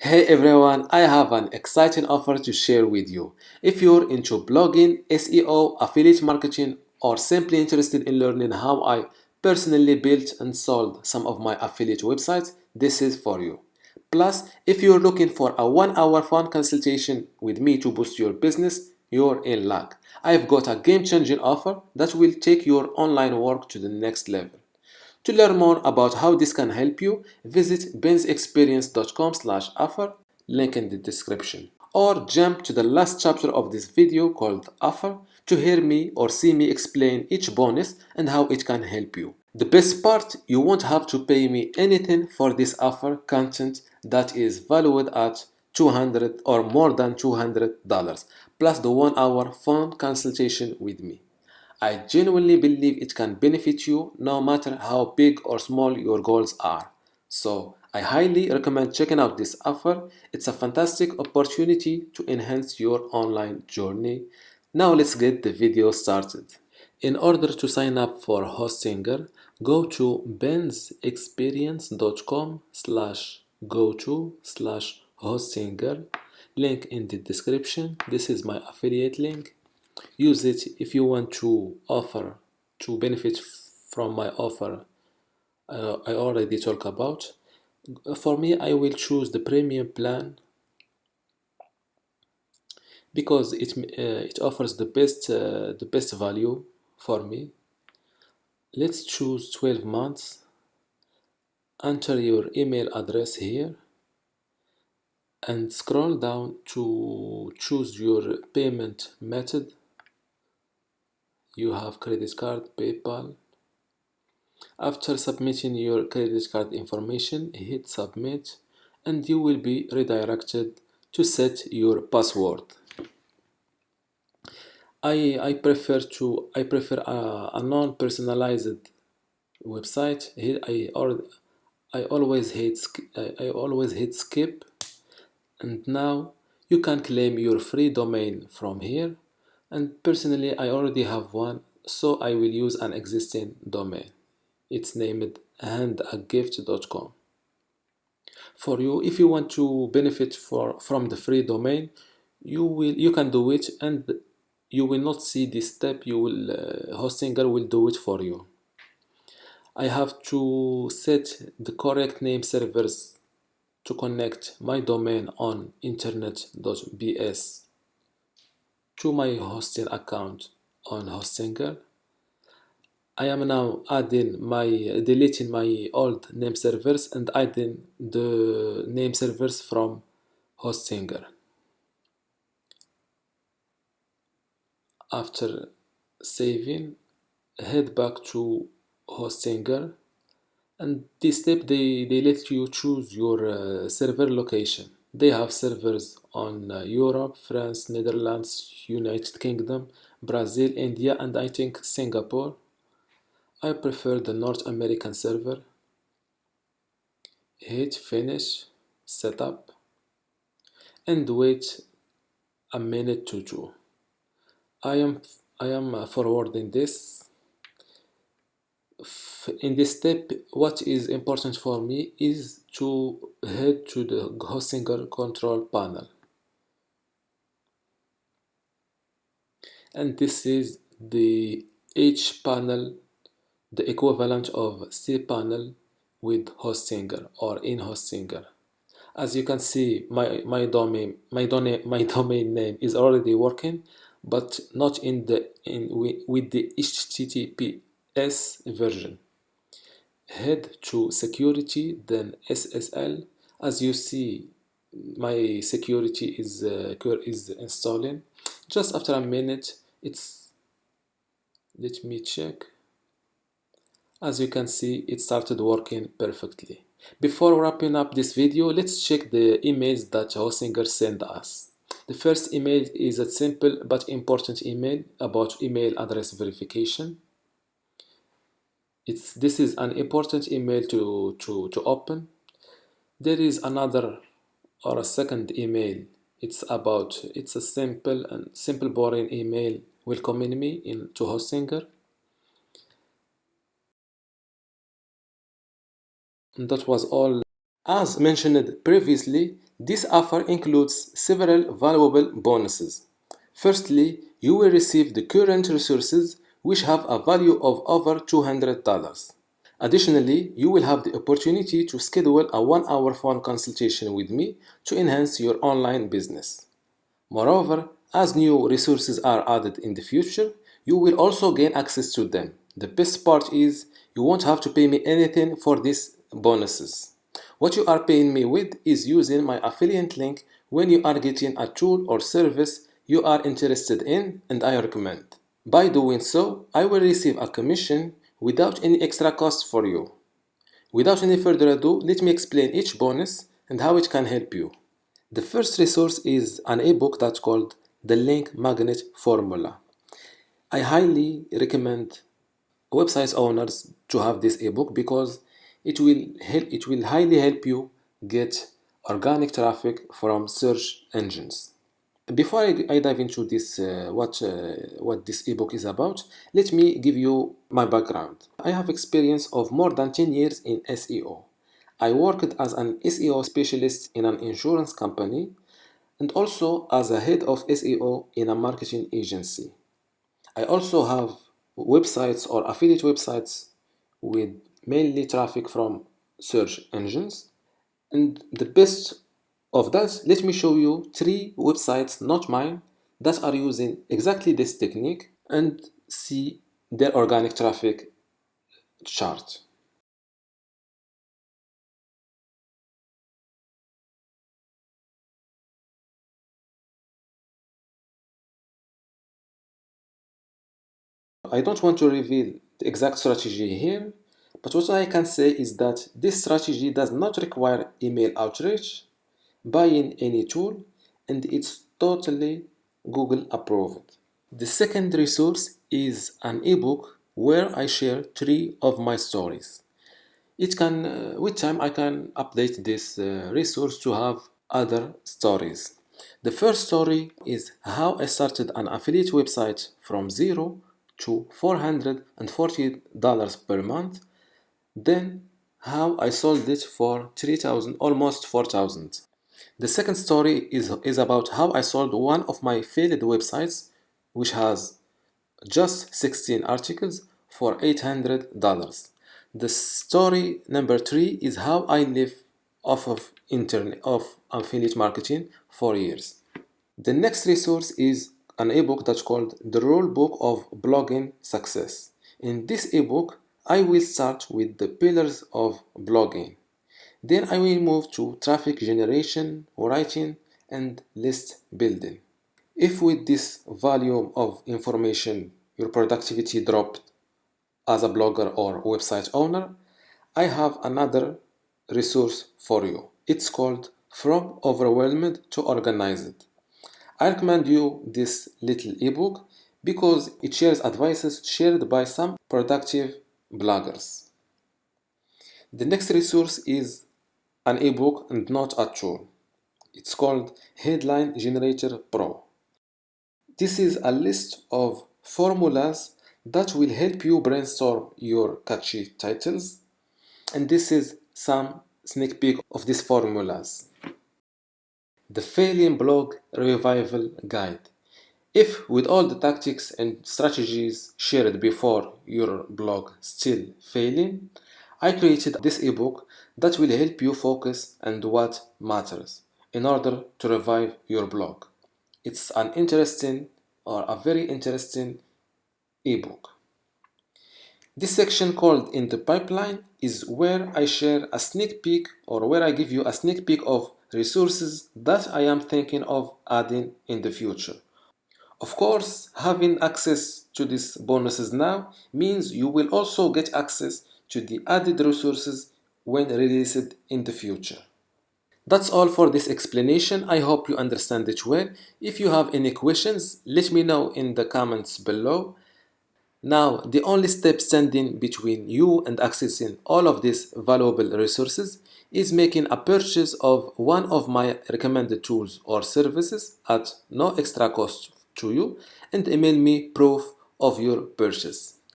Hey everyone, I have an exciting offer to share with you. If you're into blogging, SEO, affiliate marketing, or simply interested in learning how I personally built and sold some of my affiliate websites, this is for you. Plus, if you're looking for a 1 hour fun consultation with me to boost your business, you're in luck. I've got a game changing offer that will take your online work to the next level. To learn more about how this can help you, visit benzexperience.com/offer, link in the description. Or jump to the last chapter of this video called offer to hear me or see me explain each bonus and how it can help you. The best part, you won't have to pay me anything for this offer content that is valued at 200 or more than $200 plus the 1 hour phone consultation with me. I genuinely believe it can benefit you no matter how big or small your goals are. So, I highly recommend checking out this offer. It's a fantastic opportunity to enhance your online journey. Now let's get the video started. In order to sign up for Hostinger, go to benzexperience.com/go to/hostinger. Link in the description. This is my affiliate link. Use it if you want to benefit from my offer I already talked about. For me, I will choose the premium plan because it offers the best value for me. Let's choose 12 months. Enter your email address here and scroll down to choose your payment method. You have credit card, PayPal. After submitting your credit card information, hit submit and you will be redirected to set your password. I prefer a non-personalized website. Here I always hit skip, and now you can claim your free domain from here. And personally, I already have one, so I will use an existing domain. It's named handagift.com. For you, if you want to benefit from the free domain, you can do it, and you will not see this step. You will Hostinger will do it for you. I have to set the correct name servers to connect my domain on internet.bs to my hosting account on Hostinger. I am now deleting my old name servers and adding the name servers from Hostinger. After saving, head back to Hostinger, and this step they let you choose your server location. They have servers on Europe, France, Netherlands, United Kingdom, Brazil, India, and I think Singapore. I prefer the North American server. Hit finish, setup, and wait a minute to do. I am forwarding this. In this step, what is important for me is to head to the Hostinger control panel, and this is the H panel, the equivalent of cPanel with Hostinger or in Hostinger. As you can see, my domain name is already working, but not with the HTTPS version. Head to security, then SSL. As you see, my security is installing. Just after a minute, it's let me check. As you can see, it started working perfectly. Before wrapping up this video, let's check the emails that Hostinger sent us. The first email is a simple but important email about email address verification. This is an important email to open. There is another or a second email. It's a simple boring email welcoming me into Hostinger. And that was all. As mentioned previously, This offer includes several valuable bonuses. Firstly, you will receive the current resources which have a value of over $200. Additionally, you will have the opportunity to schedule a 1-hour phone consultation with me to enhance your online business. Moreover, as new resources are added in the future, you will also gain access to them. The best part is you won't have to pay me anything for these bonuses. What you are paying me with is using my affiliate link when you are getting a tool or service you are interested in and I recommend. By doing so, I will receive a commission without any extra cost for you. Without any further ado, let me explain each bonus and how it can help you. The first resource is an ebook that's called The Link Magnet Formula. I highly recommend website owners to have this ebook because it will highly help you get organic traffic from search engines. Before I dive into this what this ebook is about, let me give you my background. I have experience of more than 10 years in SEO. I worked as an SEO specialist in an insurance company and also as a head of SEO in a marketing agency. I also have websites or affiliate websites with mainly traffic from search engines. And the best of that, let me show you 3 websites, not mine, that are using exactly this technique and see their organic traffic chart. I don't want to reveal the exact strategy here, but what I can say is that this strategy does not require email outreach, buying any tool, and it's totally Google approved. The second resource is an ebook where I share 3 of my stories. It can, with time, I can update this resource to have other stories. The first story is how I started an affiliate website from zero to $440 per month. Then how I sold it for 3,000, almost 4,000. The second story is about how I sold one of my failed websites, which has just 16 articles for $800. The story number 3 is how I live off of internet of affiliate marketing for years. The next resource is an ebook that's called The Rule Book of Blogging Success. In this ebook, I will start with the pillars of blogging. Then I will move to traffic generation, writing, and list building. If with this volume of information your productivity dropped as a blogger or website owner, I have another resource for you. It's called From Overwhelmed to Organized. I recommend you this little ebook because it shares advices shared by some productive bloggers. The next resource is an ebook and not a tool. It's called Headline Generator Pro. This is a list of formulas that will help you brainstorm your catchy titles, and this is some sneak peek of these formulas. The Failing Blog Revival Guide. If with all the tactics and strategies shared before your blog still failing, I created this ebook that will help you focus on what matters in order to revive your blog. It's an interesting or a very interesting ebook. This section called In the Pipeline is where I share a sneak peek or where I give you a sneak peek of resources that I am thinking of adding in the future. Of course, having access to these bonuses now means you will also get access to the added resources when released in the future. That's all for this explanation. I hope you understand it well. If you have any questions, let me know in the comments below. Now, the only step standing between you and accessing all of these valuable resources is making a purchase of one of my recommended tools or services at no extra cost to you and email me proof of your purchase.